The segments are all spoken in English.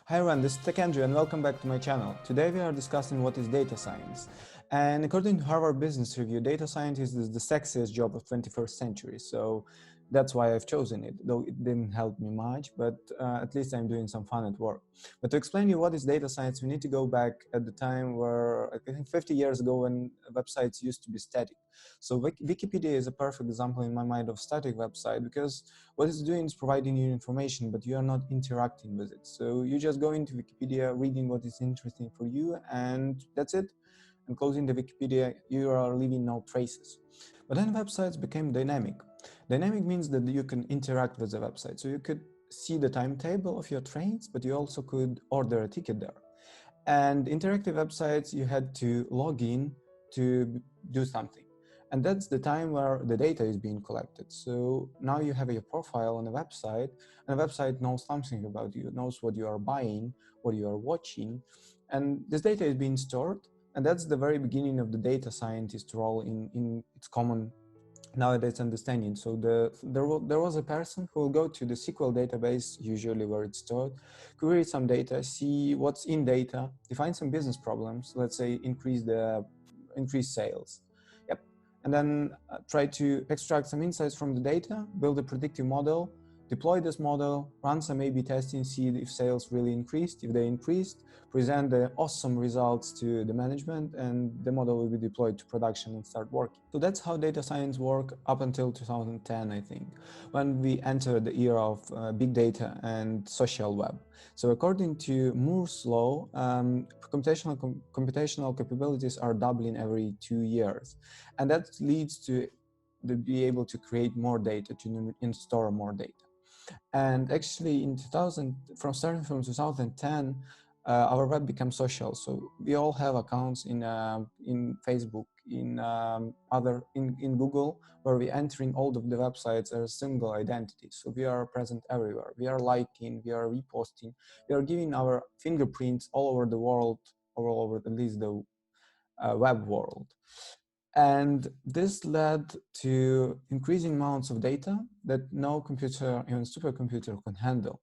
Hi everyone, this is Andrew and welcome back to my channel. Today we are discussing what is data science. And according to Harvard Business Review, data scientist is the sexiest job of 21st century. So that's why I've chosen it, though it didn't help me much, but at least I'm doing some fun at work. But to explain you what is data science, we need to go back at the time where, I think 50 years ago, when websites used to be static. So Wikipedia is a perfect example in my mind of static website, because what it's doing is providing you information, but you are not interacting with it. So you just go into Wikipedia, reading what is interesting for you, and that's it. And closing the Wikipedia, you are leaving no traces. But then websites became dynamic. Dynamic means that you can interact with the website. So you could see the timetable of your trains, but you also could order a ticket there. And interactive websites, you had to log in to do something. And that's the time where the data is being collected. So now you have your profile on a website, and the website knows something about you, knows what you are buying, what you are watching, and this data is being stored. And that's the very beginning of the data scientist role in its common nowadays understanding. So there was a person who will go to the SQL database, usually where it's stored, query some data, see what's in data, define some business problems, let's say increase sales. Yep. And then try to extract some insights from the data, build a predictive model, deploy this model, run some A/B testing, see if sales really increased. If they increased, present the awesome results to the management, and the model will be deployed to production and start working. So that's how data science worked up until 2010, I think, when we entered the era of big data and social web. So according to Moore's law, computational capabilities are doubling every 2 years. And that leads to be able to create more data, to store more data. And actually in 2000, starting from 2010, our web became social. So we all have accounts in Facebook, in Google, where we're entering all of the websites as a single identity. So we are present everywhere. We are liking, we are reposting, we are giving our fingerprints all over the world, or all over at least the web world. And this led to increasing amounts of data that no computer, even supercomputer, can handle.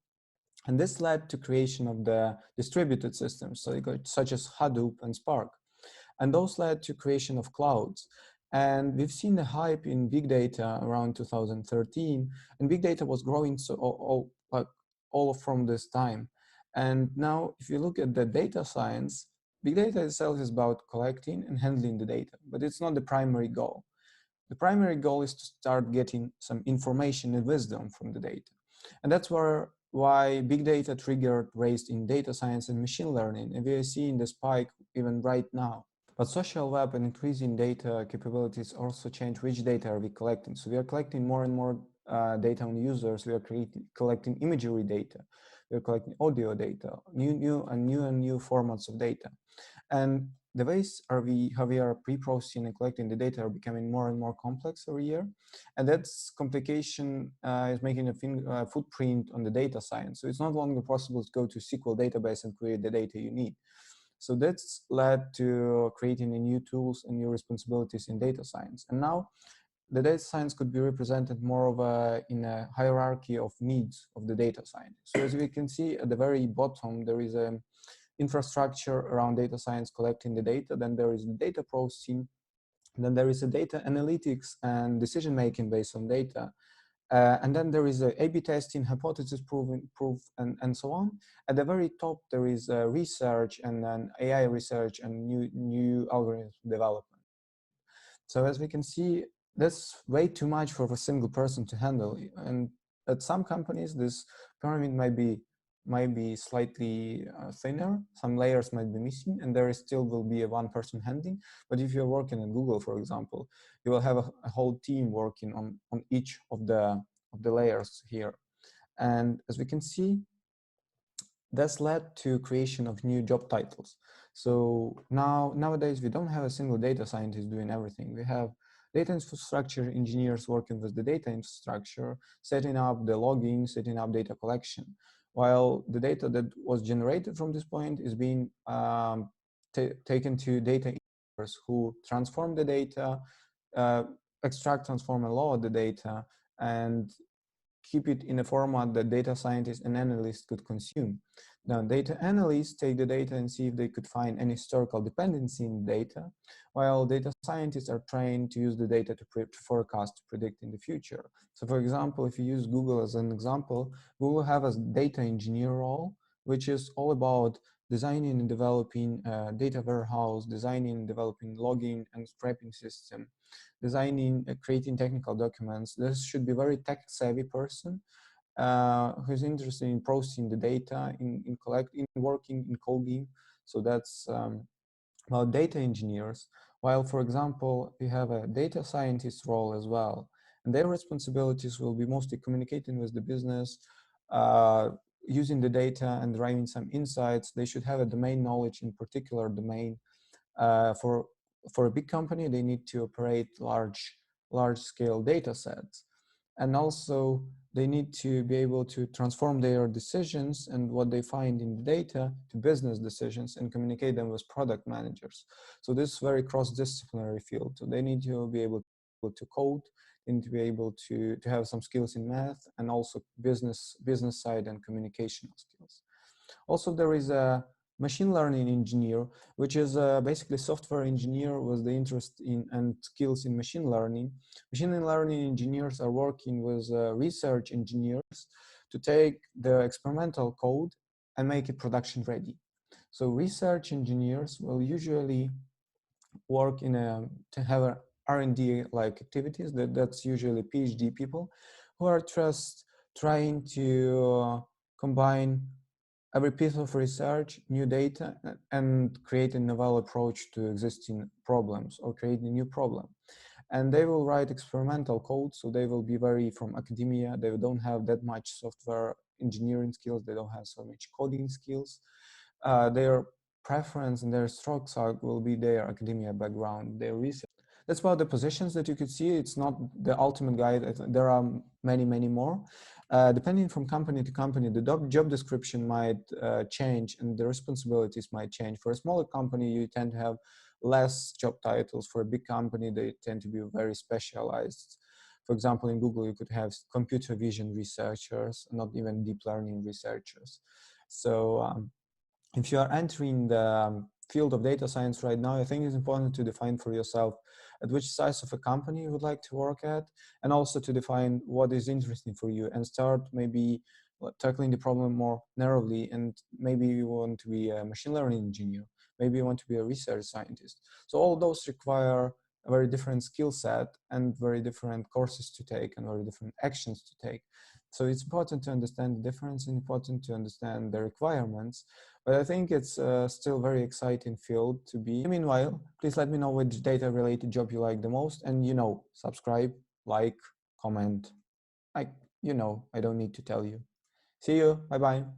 And this led to creation of the distributed systems, such as Hadoop and Spark. And those led to creation of clouds. And we've seen the hype in big data around 2013, and big data was growing all from this time. And now, if you look at the data science, big data itself is about collecting and handling the data, but it's not the primary goal. The primary goal is to start getting some information and wisdom from the data. And that's why big data triggered raised in data science and machine learning, and we are seeing the spike even right now. But social web and increasing data capabilities also change which data are we collecting. So we are collecting more and more data on users. We are collecting imagery data. We are collecting audio data, new formats of data. And the ways how we are pre-processing and collecting the data are becoming more and more complex every year. And that's complication is making a footprint on the data science. So it's no longer possible to go to SQL database and create the data you need. So that's led to creating new tools and new responsibilities in data science. And now the data science could be represented more of in a hierarchy of needs of the data scientist. So as we can see at the very bottom, there is an infrastructure around data science collecting the data. Then there is data processing. Then there is a data analytics and decision making based on data. And then there is A/B testing, hypothesis proof, and so on. At the very top, there is research, and then AI research and new algorithm development. So as we can see, that's way too much for a single person to handle. And at some companies, this pyramid might be slightly thinner. Some layers might be missing, and there still will be a one person handling. But if you're working at Google, for example, you will have a whole team working on each of the layers here. And as we can see, that's led to creation of new job titles. So nowadays, we don't have a single data scientist doing everything. We have data infrastructure engineers working with the data infrastructure, setting up the logging, setting up data collection, while the data that was generated from this point is being taken to data engineers who transform the data, extract, transform, and load the data, and keep it in a format that data scientists and analysts could consume. Now, data analysts take the data and see if they could find any historical dependency in the data, while data scientists are trained to use the data to forecast, to predict in the future. So for example, if you use Google as an example, Google have a data engineer role, which is all about designing and developing a data warehouse, designing and developing logging and scraping system, designing, creating technical documents. This should be a very tech-savvy person who's interested in processing the data, in collecting, working in coding. So that's about data engineers. While, for example, we have a data scientist role as well, and their responsibilities will be mostly communicating with the business, uh, using the data and deriving some insights. They should have a domain knowledge in particular domain. For a big company, they need to operate large scale data sets, and also they need to be able to transform their decisions and what they find in the data to business decisions and communicate them with product managers. So this is very cross-disciplinary field. So they need to be able to code, they need to be able to have some skills in math, and also business side and communicational skills. Also, there is a machine learning engineer, which is basically software engineer with the interest in and skills in machine learning. Machine learning engineers are working with research engineers to take the experimental code and make it production ready. So research engineers will usually work in to have a R&D like activities. That's usually PhD people who are just trying to combine every piece of research, new data, and create a novel approach to existing problems or create a new problem. And they will write experimental code, so they will be very from academia. They don't have that much software engineering skills. They don't have so much coding skills. Their preference and their strong side will be their academia background, their research. That's about the positions that you could see. It's not the ultimate guide. There are many more. Depending from company to company, the job description might change and the responsibilities might change. For a smaller company, you tend to have less job titles. For a big company, they tend to be very specialized. For example, in Google, you could have computer vision researchers, not even deep learning researchers. So if you are entering the field of data science right now, I think it's important to define for yourself at which size of a company you would like to work at, and also to define what is interesting for you and start maybe tackling the problem more narrowly. And maybe you want to be a machine learning engineer, maybe you want to be a research scientist. So all those require a very different skill set and very different courses to take and very different actions to take. So it's important to understand the difference and important to understand the requirements. But I think it's still very exciting field to be. Meanwhile, please let me know which data related job you like the most, and subscribe, like, comment. I don't need to tell you. See you. Bye bye.